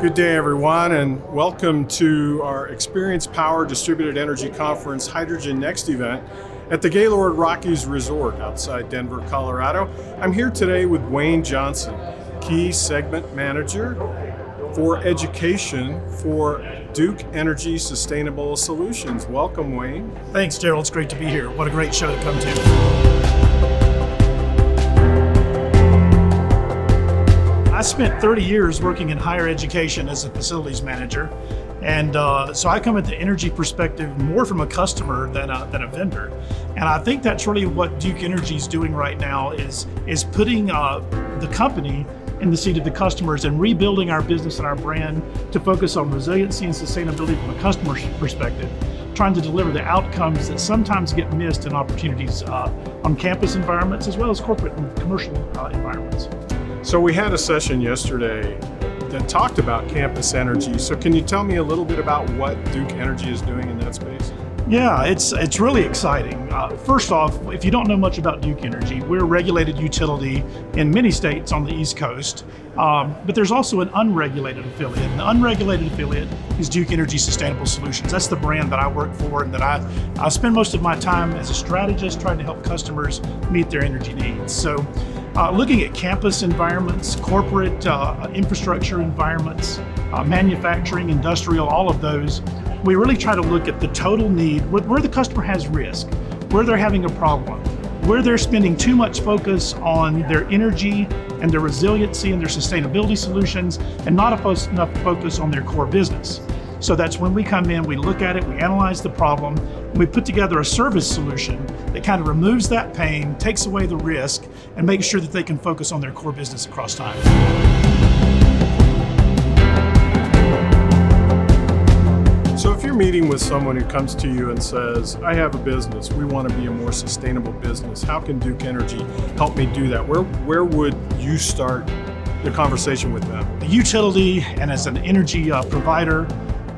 Good day, everyone, and welcome to our Experience Power Distributed Energy Conference Hydrogen Next event at the Gaylord Rockies Resort outside Denver, Colorado. I'm here today with Wayne Johnson, Key Segment Manager for Education for Duke Energy Sustainable Solutions. Welcome, Wayne. Thanks, Gerald. It's great to be here. What a great show to come to. I spent 30 years working in higher education as a facilities manager, and so I come at the energy perspective more from a customer than a vendor. And I think that's really what Duke Energy is doing right now is putting the company in the seat of the customers and rebuilding our business and our brand to focus on resiliency and sustainability from a customer's perspective, trying to deliver the outcomes that sometimes get missed in opportunities on campus environments as well as corporate and commercial environments. So we had a session yesterday that talked about campus energy. So can you tell me a little bit about what Duke Energy is doing in that space? Yeah, it's really exciting. First off, if you don't know much about Duke Energy, we're a regulated utility in many states on the East Coast, but there's also an unregulated affiliate. And the unregulated affiliate is Duke Energy Sustainable Solutions. That's the brand that I work for and that I spend most of my time as a strategist trying to help customers meet their energy needs. So looking at campus environments, corporate infrastructure environments, manufacturing, industrial, all of those, we really try to look at the total need, where the customer has risk, where they're having a problem, where they're spending too much focus on their energy and their resiliency and their sustainability solutions, and not enough focus on their core business. So that's when we come in, we look at it, we analyze the problem, and we put together a service solution that kind of removes that pain, takes away the risk, and makes sure that they can focus on their core business across time. So if you're meeting with someone who comes to you and says, I have a business, we want to be a more sustainable business, how can Duke Energy help me do that? Where would you start the conversation with them? The utility and as an energy provider,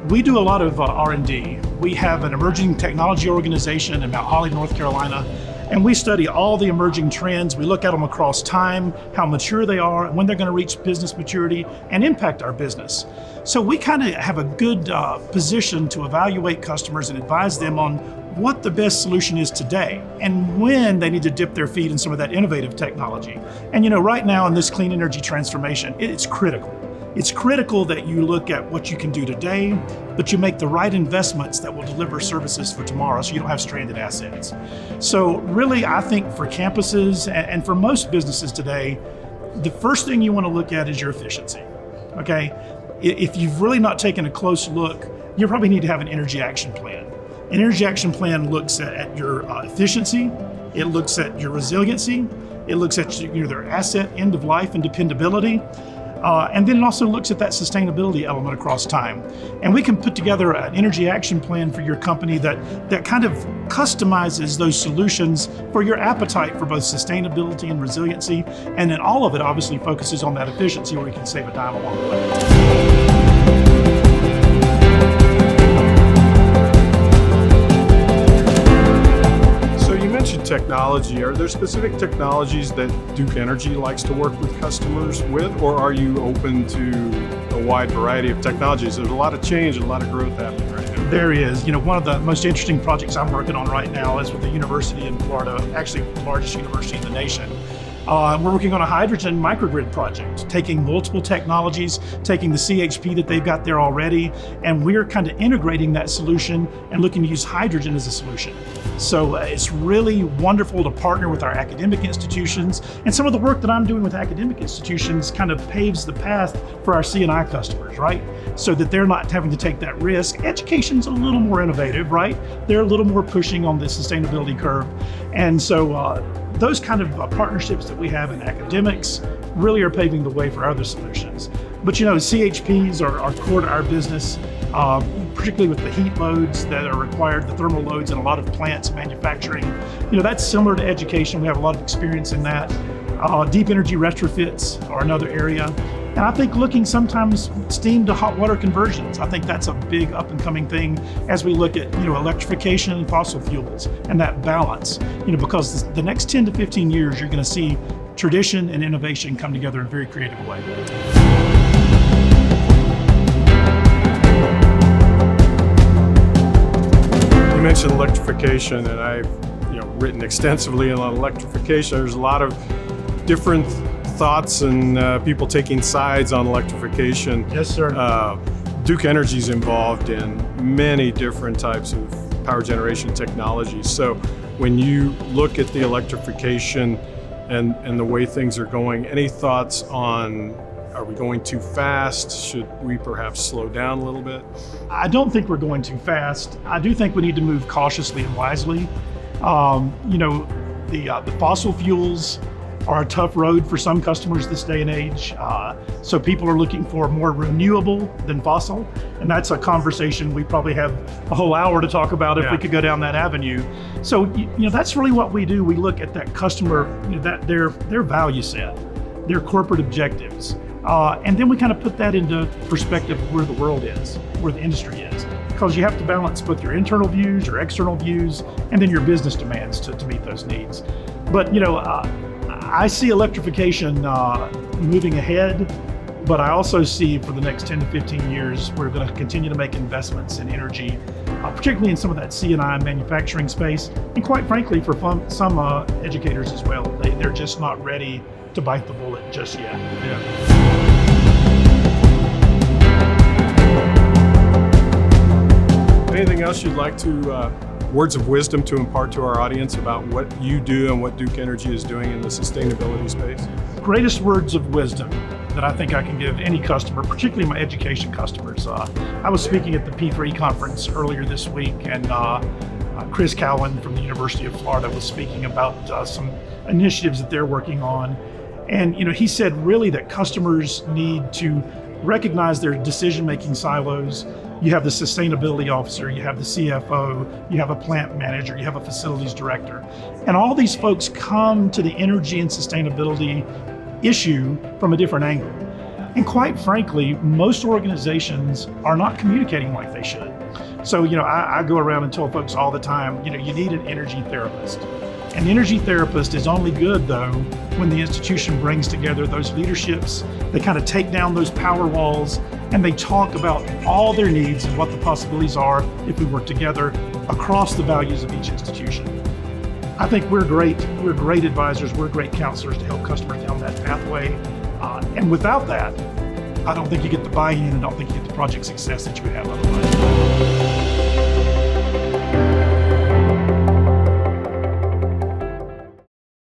we do a lot of R&D. We have an emerging technology organization in Mount Holly, North Carolina, and we study all the emerging trends. We look at them across time, how mature they are, and when they're going to reach business maturity and impact our business. So we kind of have a good position to evaluate customers and advise them on what the best solution is today and when they need to dip their feet in some of that innovative technology. And right now in this clean energy transformation, it's critical. It's critical that you look at what you can do today, but you make the right investments that will deliver services for tomorrow so you don't have stranded assets. So really, I think for campuses and for most businesses today, the first thing you want to look at is your efficiency, okay? If you've really not taken a close look, you probably need to have an energy action plan. An energy action plan looks at your efficiency, it looks at your resiliency, it looks at their asset end of life and dependability, and then it also looks at that sustainability element across time. And we can put together an energy action plan for your company that kind of customizes those solutions for your appetite for both sustainability and resiliency. And then all of it obviously focuses on that efficiency where we can save a dime along the way. Technology. Are there specific technologies that Duke Energy likes to work with customers with, or are you open to a wide variety of technologies? There's a lot of change and a lot of growth happening right now. There is. One of the most interesting projects I'm working on right now is with the university in Florida, actually the largest university in the nation. We're working on a hydrogen microgrid project, taking multiple technologies, taking the CHP that they've got there already, and we're kind of integrating that solution and looking to use hydrogen as a solution. So it's really wonderful to partner with our academic institutions, and some of the work that I'm doing with academic institutions kind of paves the path for our C&I customers, right? So that they're not having to take that risk. Education's a little more innovative, right? They're a little more pushing on the sustainability curve. And so those kind of partnerships that we have in academics really are paving the way for other solutions. But CHPs are core to our business, particularly with the heat loads that are required, the thermal loads in a lot of plants, manufacturing. That's similar to education. We have a lot of experience in that. Deep energy retrofits are another area. And I think looking sometimes steam to hot water conversions, I think that's a big up and coming thing as we look at, electrification and fossil fuels and that balance, because the next 10 to 15 years, you're going to see tradition and innovation come together in a very creative way. You mentioned electrification, and I've written extensively on electrification. There's a lot of different thoughts and people taking sides on electrification. Yes, sir. Duke Energy's involved in many different types of power generation technologies. So when you look at the electrification and the way things are going, any thoughts on, are we going too fast? Should we perhaps slow down a little bit? I don't think we're going too fast. I do think we need to move cautiously and wisely. The fossil fuels are a tough road for some customers this day and age. So people are looking for more renewable than fossil. And that's a conversation we probably have a whole hour to talk about if we could go down that avenue. So, that's really what we do. We look at that customer, that their value set, their corporate objectives. And then we kind of put that into perspective of where the world is, where the industry is. Because you have to balance both your internal views, your external views, and then your business demands to meet those needs. But, I see electrification moving ahead, but I also see for the next 10 to 15 years, we're going to continue to make investments in energy, particularly in some of that C&I manufacturing space, and quite frankly, for some educators as well. They're just not ready to bite the bullet just yet. Anything else you'd like to, words of wisdom to impart to our audience about what you do and what Duke Energy is doing in the sustainability space? Greatest words of wisdom that I think I can give any customer, particularly my education customers. I was speaking at the P3 conference earlier this week, and Chris Cowan from the University of Florida was speaking about some initiatives that they're working on. And he said really that customers need to recognize their decision-making silos. You have the sustainability officer, you have the CFO, you have a plant manager, you have a facilities director. And all these folks come to the energy and sustainability issue from a different angle. And quite frankly, most organizations are not communicating like they should. So, I go around and tell folks all the time, you need an energy therapist. An energy therapist is only good, though, when the institution brings together those leaderships. They kind of take down those power walls and they talk about all their needs and what the possibilities are if we work together across the values of each institution. I think we're great advisors, we're great counselors to help customers down that pathway. And without that, I don't think you get the buy-in, and I don't think you get the project success that you would have otherwise.